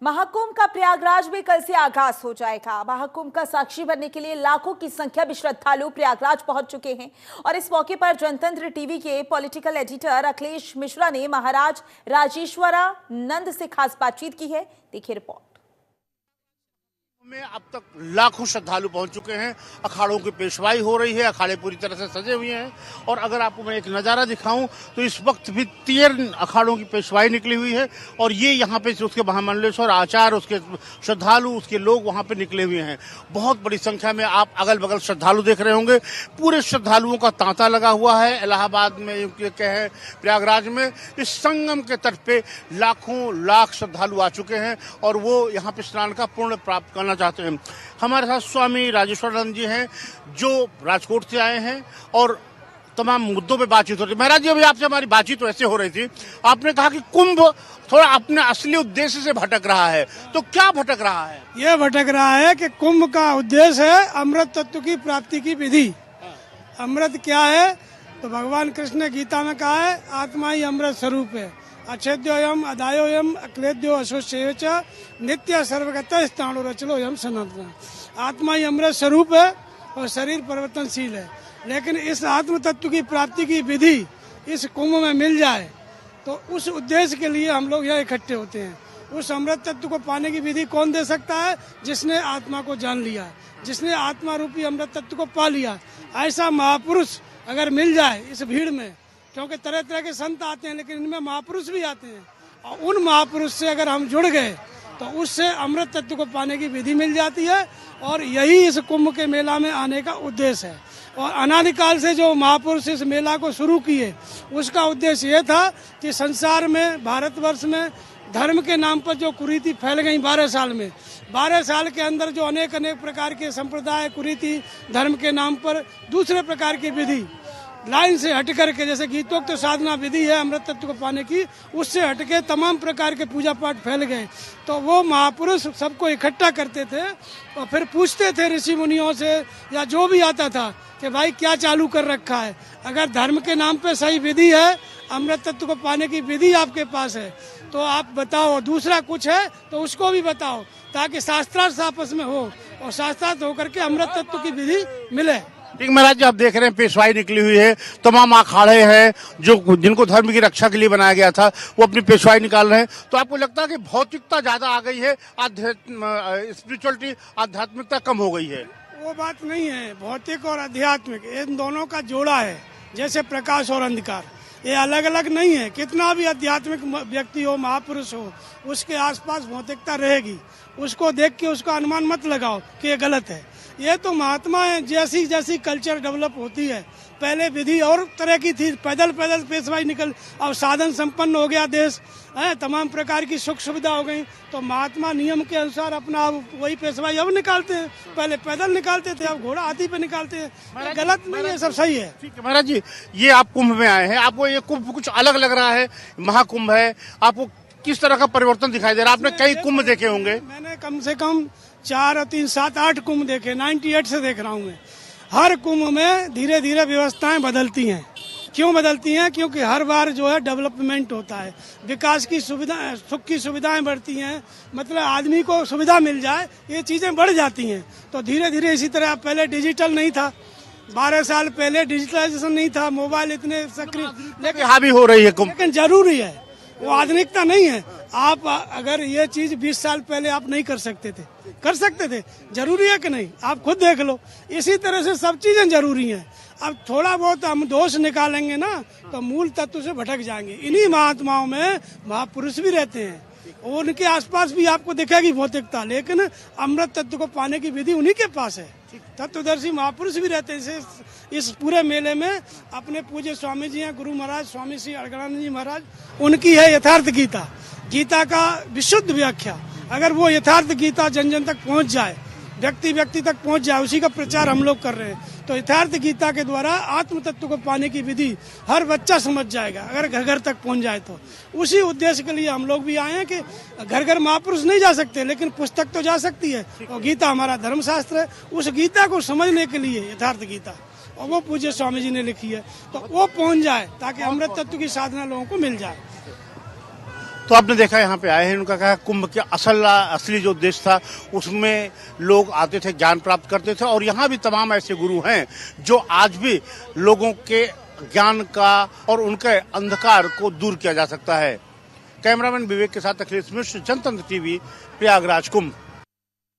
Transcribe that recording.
महाकुंभ का प्रयागराज में कल से आगाज हो जाएगा। महाकुंभ का साक्षी बनने के लिए लाखों की संख्या में श्रद्धालु प्रयागराज पहुंच चुके हैं और इस मौके पर जनतंत्र टीवी के पॉलिटिकल एडिटर अखिलेश मिश्रा ने महाराज राजेश्वरानंद से खास बातचीत की है। देखिए रिपोर्ट में अब तक लाखों श्रद्धालु पहुंच चुके हैं। अखाड़ों की पेशवाई हो रही है, अखाड़े पूरी तरह से सजे हुए हैं और अगर आपको मैं एक नज़ारा दिखाऊं तो इस वक्त भी 13 अखाड़ों की पेशवाई निकली हुई है और ये यहाँ पे उसके महामंडलेश्वर आचार्य, उसके श्रद्धालु, उसके लोग वहाँ पे निकले हुए हैं। बहुत बड़ी संख्या में आप अगल बगल श्रद्धालु देख रहे होंगे। पूरे श्रद्धालुओं का तांता लगा हुआ है। इलाहाबाद में कहे प्रयागराज में इस संगम के तट पे लाखों लाख श्रद्धालु आ चुके हैं और वो यहाँ पे स्नान का पुण्य प्राप्त करना चाहते हैं। हमारे साथ स्वामी राजेश्वरानंद जी हैं जो राजकोट से आए हैं और तमाम मुद्दों पे बातचीत हो रही है। महाराज जी, अभी आपसे हमारी बातचीत तो ऐसे हो रही थी, आपने कहा कि कुंभ थोड़ा अपने असली उद्देश्य से भटक रहा है, तो क्या भटक रहा है? ये भटक रहा है कि कुंभ का उद्देश्य है अमृत तत्व की प्राप्ति की विधि। अमृत क्या है तो भगवान कृष्ण ने गीता में कहा है आत्मा ही अमृत स्वरूप है। अच्छेद्योयम अदायोयम अक्लेद्यो अशोचेच नित्य सर्वगत स्थाणु रचलोयम सनातन। आत्मा ही अमृत स्वरूप है और शरीर परिवर्तनशील है, लेकिन इस आत्म तत्व की प्राप्ति की विधि इस कुंभ में मिल जाए तो उस उद्देश्य के लिए हम लोग यहाँ इकट्ठे होते हैं। उस अमृत तत्व को पाने की विधि कौन दे सकता है? जिसने आत्मा को जान लिया, जिसने आत्मा रूपी अमृत तत्व को पा लिया। ऐसा महापुरुष अगर मिल जाए इस भीड़ में, क्योंकि तरह तरह के संत आते हैं लेकिन इनमें महापुरुष भी आते हैं, और उन महापुरुष से अगर हम जुड़ गए तो उससे अमृत तत्व को पाने की विधि मिल जाती है और यही इस कुंभ के मेला में आने का उद्देश्य है। और अनादिकाल से जो महापुरुष इस मेला को शुरू किए उसका उद्देश्य ये था कि संसार में, भारतवर्ष में धर्म के नाम पर जो कुरीति फैल गई 12 साल में, 12 साल के अंदर जो अनेक अनेक प्रकार के संप्रदाय, कुरीति, धर्म के नाम पर दूसरे प्रकार की विधि लाइन से हट करके, जैसे गीतोक्त तो साधना विधि है अमृत तत्व को पाने की, उससे हटके तमाम प्रकार के पूजा पाठ फैल गए। तो वो महापुरुष सबको इकट्ठा करते थे और फिर पूछते थे ऋषि मुनियों से या जो भी आता था कि भाई क्या चालू कर रखा है? अगर धर्म के नाम पे सही विधि है, अमृत तत्व को पाने की विधि आपके पास है तो आप बताओ, दूसरा कुछ है तो उसको भी बताओ, ताकि शास्त्रार्थ आपस में हो और शास्त्रार्थ होकर के अमृत तत्व की विधि मिले। ठीक महाराज जी, आप देख रहे हैं पेशवाई निकली हुई है, तमाम अखाड़े हैं जो जिनको धर्म की रक्षा के लिए बनाया गया था वो अपनी पेशवाई निकाल रहे हैं। तो आपको लगता है कि भौतिकता ज्यादा आ गई है, स्पिरिचुअलिटी, आध्यात्मिकता कम हो गई है? वो बात नहीं है। भौतिक और आध्यात्मिक इन दोनों का जोड़ा है, जैसे प्रकाश और अंधकार, ये अलग अलग नहीं है। कितना भी आध्यात्मिक व्यक्ति हो, महापुरुष हो, उसके आसपास भौतिकता रहेगी। उसको देख के उसका अनुमान मत लगाओ कि ये गलत है। ये तो महात्मा है, जैसी जैसी कल्चर डेवलप होती है, पहले विधि और तरह की थी, पैदल पैदल पेशवाई निकल, अब साधन संपन्न हो गया देश है, तमाम प्रकार की सुख सुविधा हो गई, तो महात्मा नियम के अनुसार अपना वही पेशवाई अब निकालते हैं। पहले पैदल निकालते थे, अब घोड़ा हाथी पे निकालते हैं। गलत नहीं है, सब सही है। ठीक है महाराज जी, ये आप कुंभ में आए हैं, आपको ये कुंभ कुछ अलग लग रहा है, महाकुंभ है, आपको किस तरह का परिवर्तन दिखाई दे रहा है? आपने कई कुंभ देखे होंगे। मैंने कम से कम 4 और 3, 7, 8 कुंभ देखे, 98 से देख रहा हूँ मैं। हर कुंभ में धीरे धीरे व्यवस्थाएं बदलती हैं। क्यों बदलती हैं? क्योंकि हर बार जो है डेवलपमेंट होता है, विकास की सुविधा, सुख की सुविधाएं बढ़ती हैं, मतलब आदमी को सुविधा मिल जाए, ये चीजें बढ़ जाती हैं। तो धीरे धीरे इसी तरह, पहले डिजिटल नहीं था, 12 साल पहले डिजिटलाइजेशन नहीं था, मोबाइल इतने सक्रिय, लेकिन हावी हो रही है कुंभ, लेकिन जरूरी है, वो आधुनिकता नहीं है। आप अगर ये चीज 20 साल पहले आप नहीं कर सकते थे, कर सकते थे, जरूरी है कि नहीं? आप खुद देख लो। इसी तरह से सब चीजें जरूरी हैं। अब थोड़ा बहुत हम दोष निकालेंगे ना तो मूल तत्व से भटक जाएंगे। इन्हीं महात्माओं में महापुरुष भी रहते हैं, उनके आसपास भी आपको दिखेगी भौतिकता, लेकिन अमृत तत्व को पाने की विधि उन्हीं के पास है। तत्वदर्शी महापुरुष भी रहते हैं। इस पूरे मेले में अपने पूज्य स्वामी जी हैं, गुरु महाराज स्वामी श्री अड़गड़ानंद जी महाराज, उनकी है यथार्थ गीता, गीता का विशुद्ध व्याख्या। अगर वो यथार्थ गीता जन जन तक पहुंच जाए, व्यक्ति व्यक्ति तक पहुंच जाए, उसी का प्रचार हम लोग कर रहे हैं। तो यथार्थ गीता के द्वारा आत्म तत्व को पाने की विधि हर बच्चा समझ जाएगा, अगर घर घर तक पहुंच जाए तो। उसी उद्देश्य के लिए हम लोग भी आए हैं कि घर घर महापुरुष नहीं जा सकते, लेकिन पुस्तक तो जा सकती है, और गीता हमारा धर्मशास्त्र है। उस गीता को समझने के लिए यथार्थ गीता, और वो पूज्य स्वामी जी ने लिखी है, तो वो पहुंच जाए ताकि अमृत तत्व की साधना लोगों को मिल जाए। तो आपने देखा यहाँ पे आए हैं, उनका कहा कुंभ के असली जो उद्देश्य था उसमें लोग आते थे, ज्ञान प्राप्त करते थे, और यहाँ भी तमाम ऐसे गुरु हैं जो आज भी लोगों के ज्ञान का और उनके अंधकार को दूर किया जा सकता है। कैमरामैन विवेक के साथ अखिलेश मिश्र, जनतंत्र टीवी, प्रयागराज कुंभ।